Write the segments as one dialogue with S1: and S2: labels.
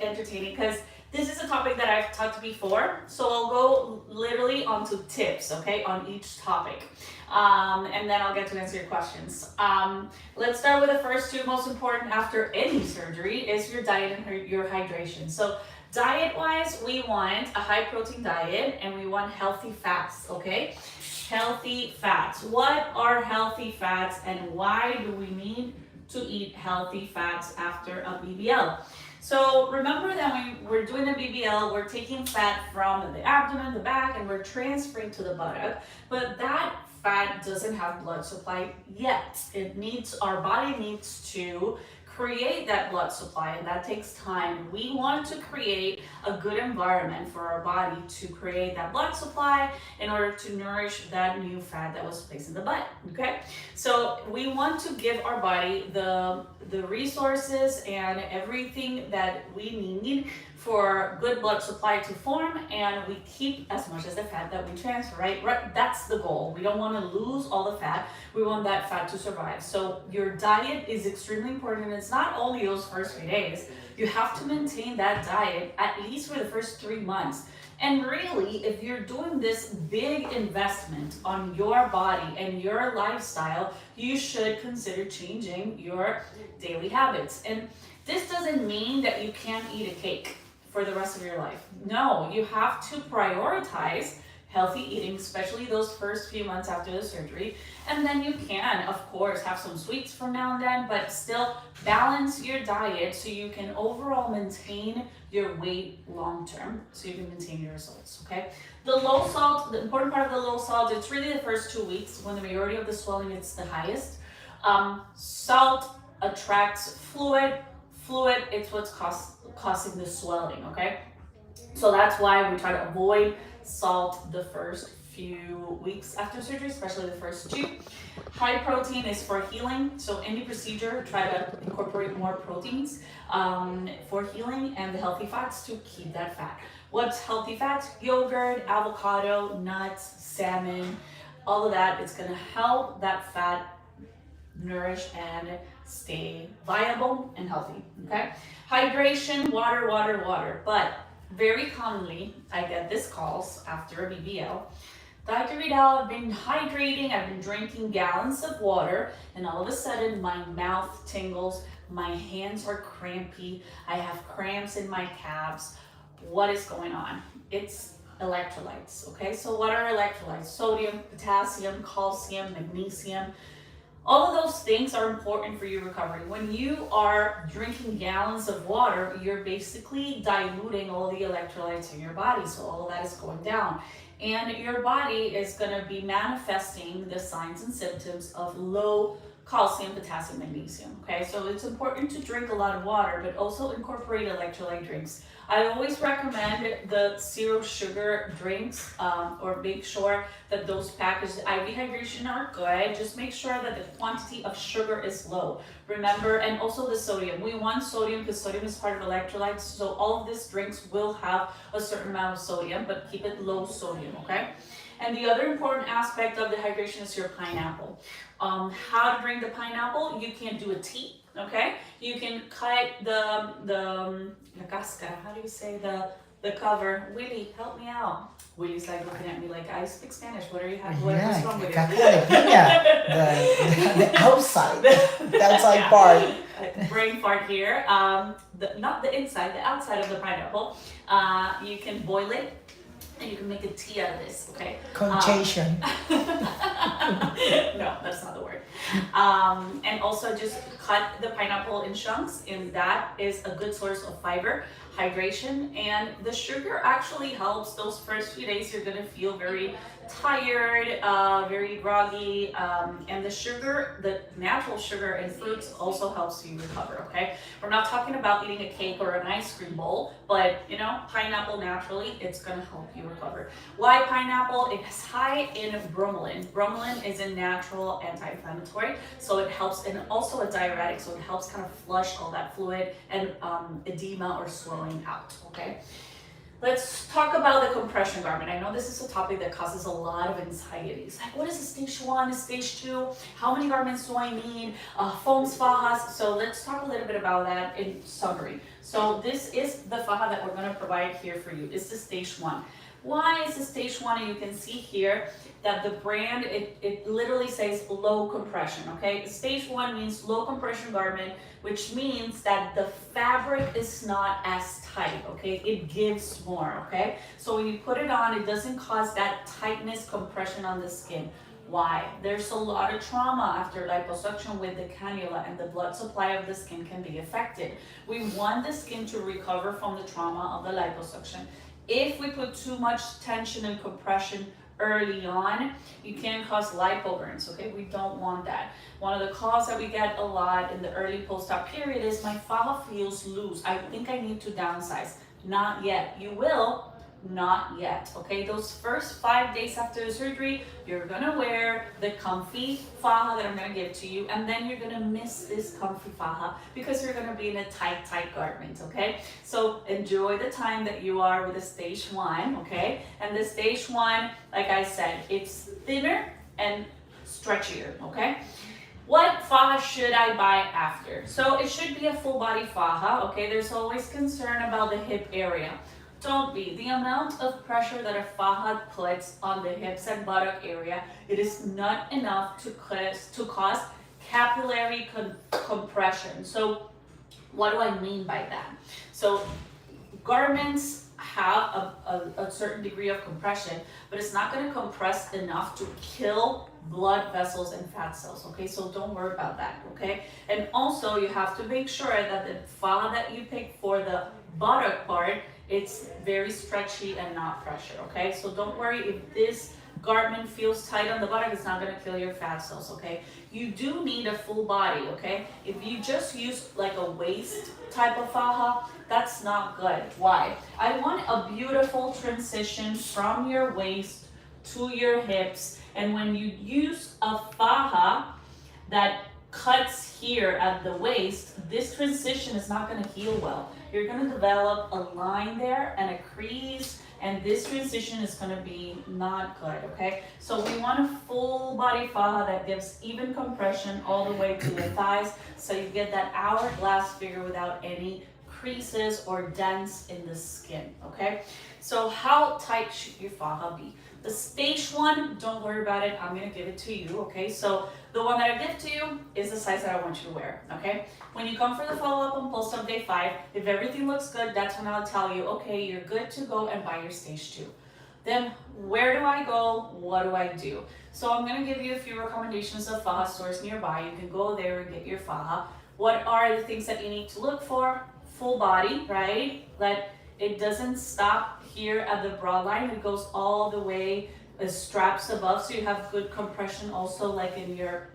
S1: entertaining because this is a topic that I've talked before. So I'll go literally onto tips, okay, on each topic. And then I'll get to answer your questions. Let's start with the first two most important after any surgery is your diet and your hydration. So diet wise, we want a high protein diet and we want healthy fats, okay? Healthy fats. What are healthy fats and why do we need to eat healthy fats after a BBL? So remember that when we're doing a BBL, we're taking fat from the abdomen, the back, and we're transferring to the buttock, but that fat doesn't have blood supply yet. Our body needs to create that blood supply, and that takes time. We want to create a good environment for our body to create that blood supply in order to nourish that new fat that was placed in the butt, okay? So we want to give our body the resources and everything that we need for good blood supply to form, and we keep as much as the fat that we transfer, right? That's the goal. We don't want to lose all the fat. We want that fat to survive. So your diet is extremely important, and it's not only those first few days. You have to maintain that diet at least for the first 3 months. And really, if you're doing this big investment on your body and your lifestyle, you should consider changing your daily habits. And this doesn't mean that you can't eat a cake for the rest of your life. No, you have to prioritize healthy eating, especially those first few months after the surgery. And then you can, of course, have some sweets from now and then, but still balance your diet so you can overall maintain your weight long term, so you can maintain your results, okay? The low salt, the important part of the low salt, it's really the first 2 weeks when the majority of the swelling is the highest. Salt attracts fluid, it's what's causing the swelling, okay? So that's why we try to avoid salt the first few weeks after surgery, especially the first 2. High protein is for healing, so any procedure, try to incorporate more proteins for healing, and the healthy fats to keep that fat. What's healthy fats? Yogurt, avocado, nuts, salmon, all of that. It's gonna help that fat nourish and stay viable and healthy, okay? Hydration, water, but very commonly I get this calls after a BBL. Dr. Vidal, I've been hydrating, I've been drinking gallons of water, and all of a sudden my mouth tingles, my hands are crampy, I have cramps in my calves. What is going on? It's electrolytes, okay? So what are electrolytes? Sodium, potassium, calcium, magnesium. All of those things are important for your recovery. When you are drinking gallons of water, you're basically diluting all the electrolytes in your body, so all of that is going down. And your body is gonna be manifesting the signs and symptoms of low calcium, potassium, magnesium, okay? So it's important to drink a lot of water, but also incorporate electrolyte drinks. I always recommend the zero sugar drinks, or make sure that those packaged IV hydration are good. Just make sure that the quantity of sugar is low. Remember, and also the sodium. We want sodium because sodium is part of electrolytes, so all of these drinks will have a certain amount of sodium, but keep it low sodium, okay? And the other important aspect of the hydration is your pineapple. How to drink the pineapple? You can do a tea, okay? You can cut the cascara, how do you say the cover? Willie, help me out. Willie's like looking at me like, I speak Spanish. What are you having? What's wrong with you?
S2: The outside, the outside part.
S1: Brain fart here. Not the inside, the outside of the pineapple. You can boil it, and you can make a tea out of this, okay?
S2: Conchation.
S1: No, that's not the word. And also just cut the pineapple in chunks, and that is a good source of fiber, hydration, and the sugar actually helps. Those first few days you're gonna feel very tired, very groggy, and the sugar, the natural sugar in fruits also helps you recover, okay? We're not talking about eating a cake or an ice cream bowl, but you know, pineapple naturally, it's gonna help you recover. Why pineapple? It's high in bromelain. Bromelain is a natural anti-inflammatory, so it helps, and also a diuretic, so it helps kind of flush all that fluid and edema or swelling out, okay? Let's talk about the compression garment. I know this is a topic that causes a lot of anxiety. It's like, what is a stage 1, stage 2? How many garments do I need? Foams, fajas. So let's talk a little bit about that in summary. So this is the faja that we're gonna provide here for you. It's the stage 1. Why is it stage 1? And you can see here that the brand, it literally says low compression, okay? Stage 1 means low compression garment, which means that the fabric is not as tight, okay? It gives more, okay? So when you put it on, it doesn't cause that tightness, compression on the skin. Why? There's a lot of trauma after liposuction with the cannula, and the blood supply of the skin can be affected. We want the skin to recover from the trauma of the liposuction. If we put too much tension and compression early on, you can cause lipoburns, okay? We don't want that. One of the calls that we get a lot in the early post-op period is, my faja feels loose. I think I need to downsize. Not yet. You will. Not yet, okay? Those first 5 days after the surgery, you're gonna wear the comfy faja that I'm gonna give to you, and then you're gonna miss this comfy faja because you're gonna be in a tight garment, okay? So enjoy the time that you are with the stage 1, okay? And the stage 1, like I said, it's thinner and stretchier, okay? What faja should I buy after? So it should be a full body faja, okay? There's always concern about the hip area. Don't be. The amount of pressure that a faja puts on the hips and buttock area, it is not enough to cause capillary compression. So what do I mean by that? So garments have a certain degree of compression, but it's not going to compress enough to kill blood vessels and fat cells, okay? So don't worry about that, okay? And also you have to make sure that the faja that you pick for the buttock part, it's very stretchy and not pressure, okay? So don't worry if this garment feels tight on the buttock, it's not gonna kill your fat cells, okay? You do need a full body, okay? If you just use like a waist type of faja, that's not good. Why? I want a beautiful transition from your waist to your hips, and when you use a faja that cuts here at the waist, this transition is not going to heal well. You're going to develop a line there and a crease, and this transition is going to be not good, okay? So we want a full body faja that gives even compression all the way to the thighs, so you get that hourglass figure without any creases or dents in the skin, okay? So how tight should your faja be? The stage 1, don't worry about it. I'm gonna give it to you, okay? So the one that I give to you is the size that I want you to wear, okay? When you come for the follow-up on post-op day 5, if everything looks good, that's when I'll tell you, okay, you're good to go and buy your stage 2. Then where do I go? What do I do? So I'm gonna give you a few recommendations of faja stores nearby. You can go there and get your faja. What are the things that you need to look for? Full body, right? That it doesn't stop here at the bra line, it goes all the way, straps above, so you have good compression also like in your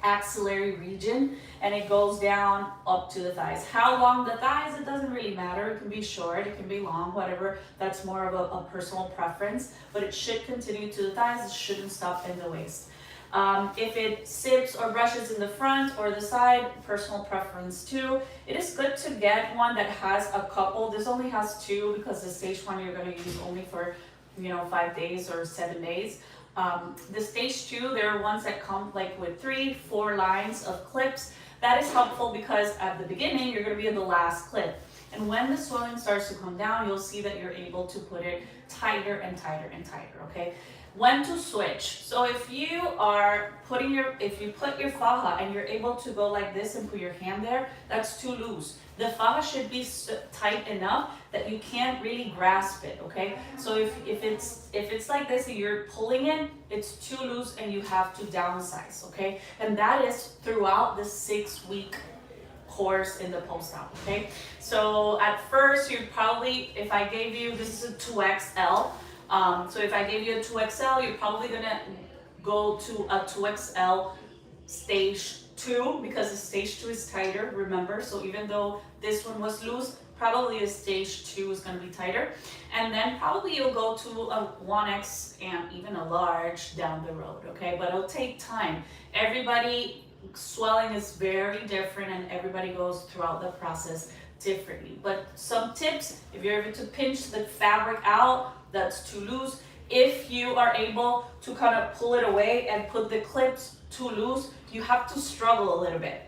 S1: axillary region, and it goes down up to the thighs. How long the thighs, it doesn't really matter. It can be short, it can be long, whatever. That's more of a personal preference, but it should continue to the thighs. It shouldn't stop in the waist. If it sips or brushes in the front or the side, personal preference too. It is good to get one that has a couple. This only has 2 because the stage 1 you're going to use only for 5 days or 7 days. The stage 2, there are ones that come like with 3-4 lines of clips. That is helpful because at the beginning you're going to be in the last clip, and when the swelling starts to come down, you'll see that you're able to put it tighter and tighter and tighter, okay? When to switch. So if you put your faja and you're able to go like this and put your hand there, that's too loose. The faja should be tight enough that you can't really grasp it, okay? So if it's like this and you're pulling it, it's too loose and you have to downsize, okay? And that is throughout the 6-week course in the post-op, okay? So at first, you're probably, if I gave you, this is a 2XL, so if I gave you a 2XL, you're probably gonna go to a 2XL stage 2 because the stage 2 is tighter, remember? So even though this one was loose, probably the stage 2 is gonna be tighter. And then probably you'll go to a 1X and even a large down the road, okay? But it'll take time. Everybody, swelling is very different and everybody goes throughout the process differently. But some tips, if you're able to pinch the fabric out, that's too loose. If you are able to kind of pull it away and put the clips too loose, you have to struggle a little bit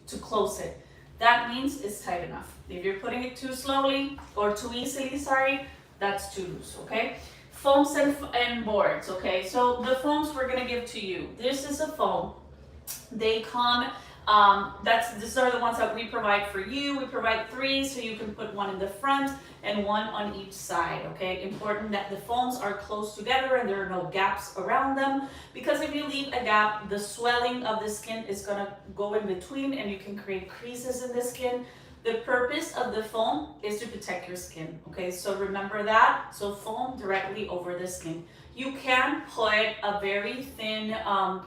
S1: to close it. That means it's tight enough. If you're putting it too slowly or too easily, sorry, that's too loose, okay? Foams and boards, okay? So the foams we're gonna give to you. This is a foam. They come, these are the ones that we provide for you. We provide 3, so you can put one in the front and one on each side, okay? Important that the foams are close together and there are no gaps around them, because if you leave a gap, the swelling of the skin is gonna go in between and you can create creases in the skin. The purpose of the foam is to protect your skin, okay? So remember that. So foam directly over the skin. You can put a very thin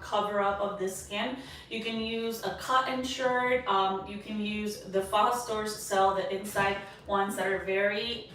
S1: cover up of the skin. You can use a cotton shirt. You can use the faja stores sell the inside ones that are very,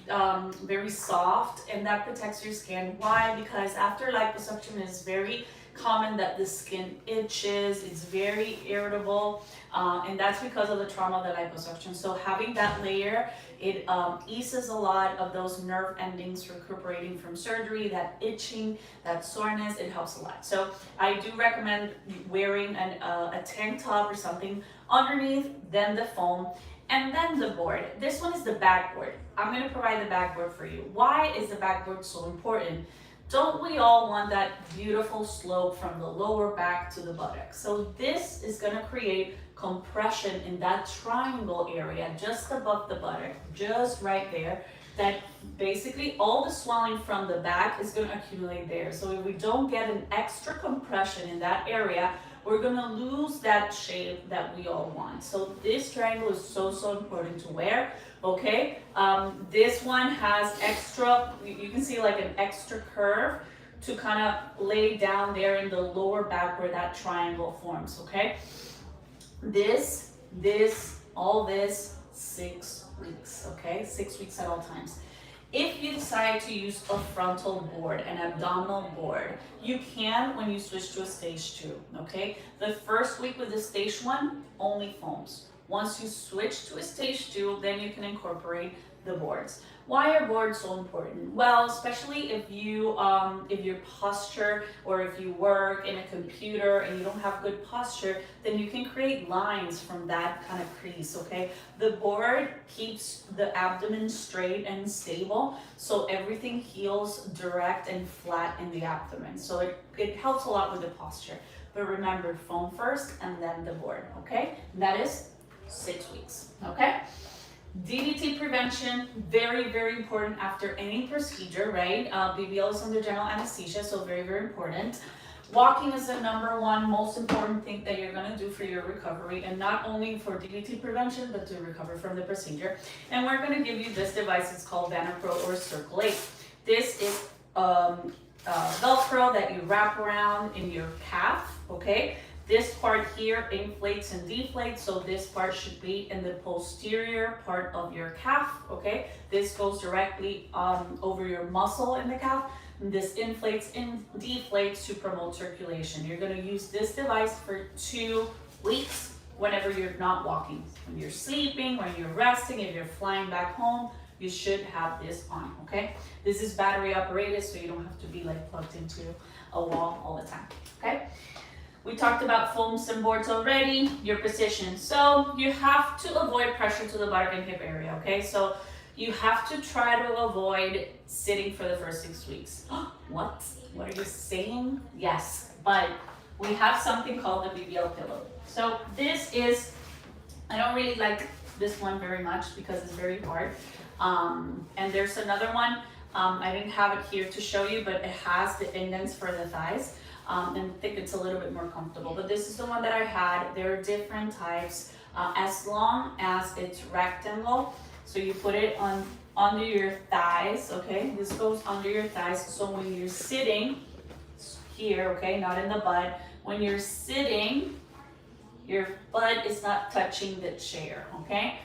S1: very soft, and that protects your skin. Why? Because after liposuction, it's very common that the skin itches, it's very irritable, and that's because of the trauma of the liposuction. So having that layer, it eases a lot of those nerve endings recuperating from surgery, that itching, that soreness, it helps a lot. So I do recommend wearing a tank top or something underneath, then the foam, and then the board. This one is the backboard. I'm gonna provide the backboard for you. Why is the backboard so important? Don't we all want that beautiful slope from the lower back to the buttocks? So this is gonna create compression in that triangle area just above the buttock, just right there, that basically all the swelling from the back is gonna accumulate there. So if we don't get an extra compression in that area, we're gonna lose that shape that we all want. So this triangle is so important to wear, okay? This one has extra, you can see like an extra curve to kind of lay down there in the lower back where that triangle forms, okay? All this, 6 weeks, okay? 6 weeks at all times. If you decide to use a frontal board, an abdominal board, you can when you switch to a stage 2, okay? The first week with the stage 1, only foams. Once you switch to a stage 2, then you can incorporate the boards. Why are boards so important? Well, especially if you, if your posture, or if you work in a computer and you don't have good posture, then you can create lines from that kind of crease, okay? The board keeps the abdomen straight and stable, so everything heals direct and flat in the abdomen. So it helps a lot with the posture. But remember, foam first and then the board, okay? That is 6 weeks, okay? DVT prevention, very important after any procedure, right? BBL is under general anesthesia, so very important. Walking is the #1 most important thing that you're gonna do for your recovery, and not only for DVT prevention, but to recover from the procedure. And we're gonna give you this device, it's called Vanapro or Circulate. This is Velcro that you wrap around in your calf, okay? This part here inflates and deflates, so this part should be in the posterior part of your calf, okay? This goes directly over your muscle in the calf. And this inflates and deflates to promote circulation. You're gonna use this device for 2 weeks whenever you're not walking. When you're sleeping, when you're resting, if you're flying back home, you should have this on, okay? This is battery operated, so you don't have to be like plugged into a wall all the time, okay? We talked about foams and boards already, your position. So you have to avoid pressure to the buttock and hip area, okay? So you have to try to avoid sitting for the first 6 weeks. What? What are you saying? Yes, but we have something called the BBL pillow. So this is, I don't really like this one very much because it's very hard. And there's another one, I didn't have it here to show you, but it has the indents for the thighs. And I think it's a little bit more comfortable, but this is the one that I had. There are different types, as long as it's rectangle. So you put it on under your thighs, okay? This goes under your thighs, so when you're sitting here, okay, not in the butt, when you're sitting, your butt is not touching the chair, okay?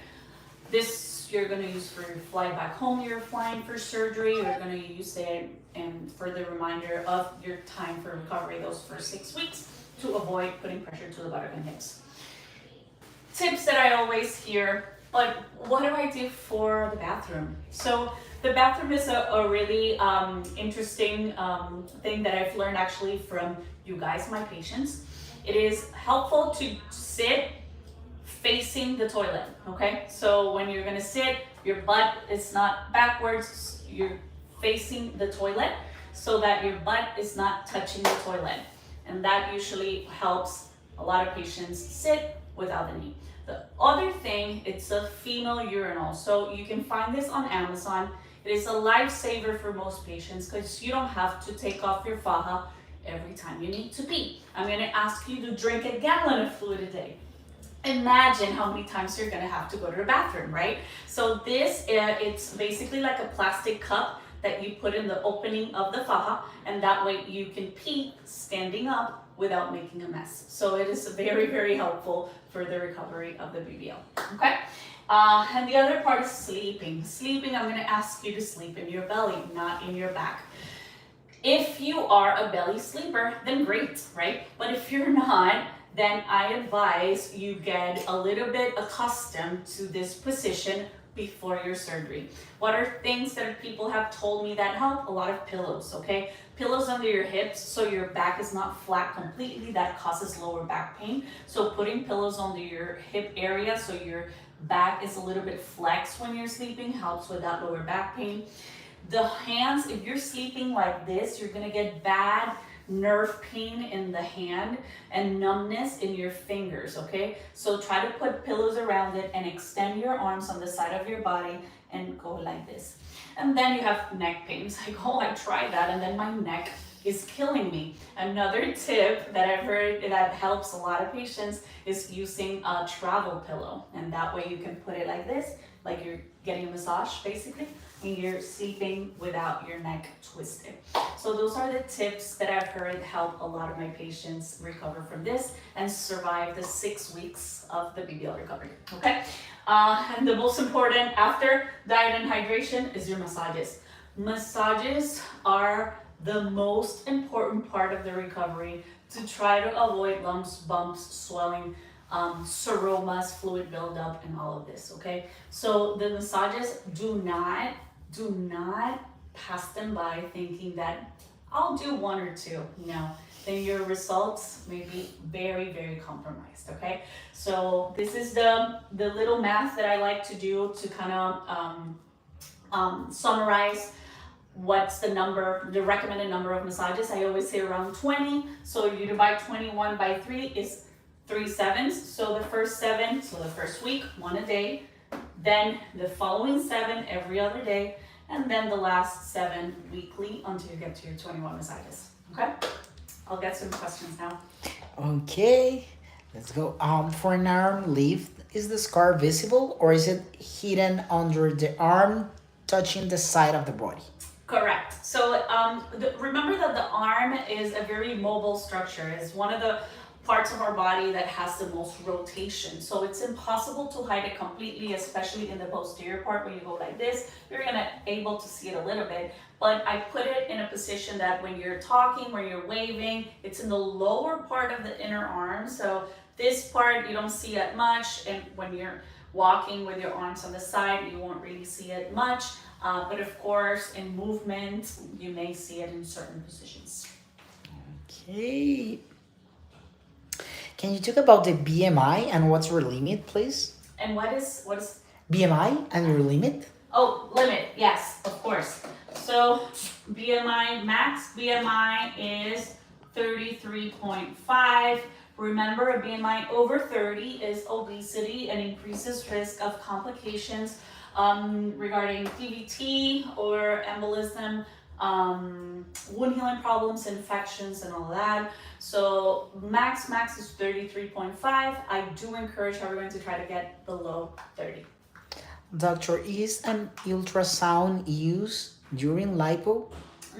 S1: This you're gonna use for your flight back home, you're flying for surgery, you're gonna use it and for the reminder of your time for recovery those first 6 weeks to avoid putting pressure to the buttock and hips. Tips that I always hear But what do I do for the bathroom? So the bathroom is a really interesting thing that I've learned actually from you guys, my patients. It is helpful to sit facing the toilet, okay? So when you're gonna sit, your butt is not backwards, you're facing the toilet so that your butt is not touching the toilet. And that usually helps a lot of patients sit without the knee. The other thing, it's a female urinal. So you can find this on Amazon. It is a lifesaver for most patients because you don't have to take off your faja every time you need to pee. I'm gonna ask you to drink a gallon of fluid a day. Imagine how many times you're gonna have to go to the bathroom, right? So this, it's basically like a plastic cup that you put in the opening of the faja, and that way you can pee standing up without making a mess. So it is very, very helpful for the recovery of the BBL, okay? And the other part is sleeping. Sleeping, I'm gonna ask you to sleep in your belly, not in your back. If you are a belly sleeper, then great, right? But if you're not, then I advise you get a little bit accustomed to this position before your surgery. What are things that people have told me that help? A lot of pillows, okay? Pillows under your hips so your back is not flat completely. That causes lower back pain. So putting pillows under your hip area so your back is a little bit flexed when you're sleeping helps with that lower back pain. The hands, if you're sleeping like this, you're gonna get bad nerve pain in the hand and numbness in your fingers, okay? So try to put pillows around it and extend your arms on the side of your body and go like this. And then you have neck pain. It's like, oh, I tried that and then my neck is killing me. Another tip that I've heard that helps a lot of patients is using a travel pillow. And that way you can put it like this, like you're getting a massage basically, and you're sleeping without your neck twisted. So those are the tips that I've heard help a lot of my patients recover from this and survive the 6 weeks of the BBL recovery, okay? And the most important after diet and hydration is your massages. Massages are the most important part of the recovery to try to avoid lumps, bumps, swelling, seromas, fluid buildup, and all of this, okay? So the massages, do not pass them by thinking that I'll do one or two. No, then your results may be very, very compromised, okay? So this is the little math that I like to do to kind of summarize what's the recommended number of massages. I always say around 20. So if you divide 21 by 3 is 3 7s. So the first 7, so the first week, 1 a day, then the following 7 every other day, and then the last 7 weekly until you get to your 21 massages, okay? I'll get some questions now.
S2: Okay, let's go. For an arm lift, is the scar visible or is it hidden under the arm, touching the side of the body?
S1: Correct. So remember that the arm is a very mobile structure. It's one of the parts of our body that has the most rotation. So it's impossible to hide it completely, especially in the posterior part where you go like this. You're gonna able to see it a little bit, but I put it in a position that when you're talking, when you're waving, it's in the lower part of the inner arm. So this part you don't see it much, and when you're walking with your arms on the side, you won't really see it much. But of course, in movement, you may see it in certain positions.
S2: Okay. Can you talk about the BMI and what's your limit, please?
S1: And what is
S2: BMI and your limit?
S1: Oh, limit, yes, of course. So BMI, max BMI is 33.5. Remember, a BMI over 30 is obesity and increases risk of complications regarding DVT or embolism, wound healing problems, infections, and all that. So max is 33.5. I do encourage everyone to try to get below 30.
S2: Doctor, is an ultrasound used during lipo?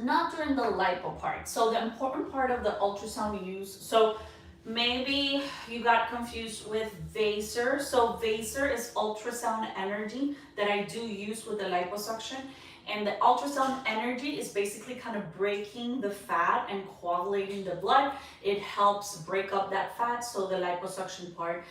S1: Not during the lipo part. So the important part of the ultrasound use, so maybe you got confused with Vaser. So Vaser is ultrasound energy that I do use with the liposuction. And the ultrasound energy is basically kind of breaking the fat and coagulating the blood. It helps break up that fat, so the liposuction part,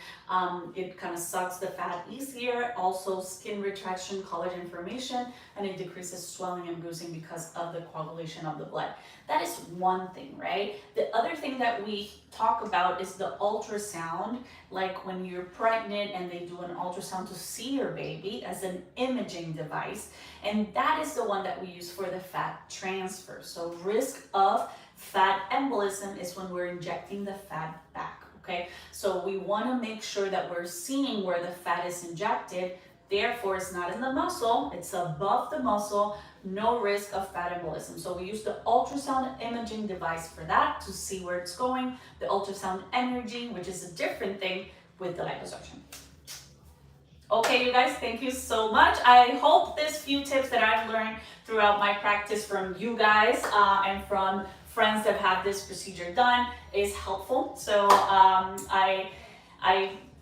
S1: it kind of sucks the fat easier. Also skin retraction, collagen formation, and it decreases swelling and bruising because of the coagulation of the blood. That is one thing, right? The other thing that we talk about is the ultrasound, like when you're pregnant and they do an ultrasound to see your baby as an imaging device. And that is the one that we use for the fat transfer. So risk of fat embolism is when we're injecting the fat back, okay? So we want to make sure that we're seeing where the fat is injected. Therefore, it's not in the muscle, it's above the muscle, no risk of fat embolism. So we use the ultrasound imaging device for that to see where it's going, the ultrasound energy, which is a different thing with the liposuction. Okay, you guys, thank you so much. I hope this few tips that I've learned throughout my practice from you guys and from friends that have this procedure done is helpful. So I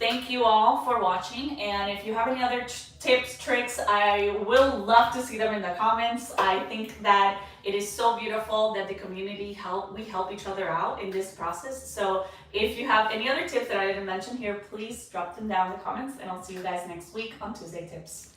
S1: thank you all for watching, and if you have any other tips, tricks, I will love to see them in the comments. I think that it is so beautiful that the community we help each other out in this process. So if you have any other tips that I didn't mention here, please drop them down in the comments, and I'll see you guys next week on Tuesday Tips.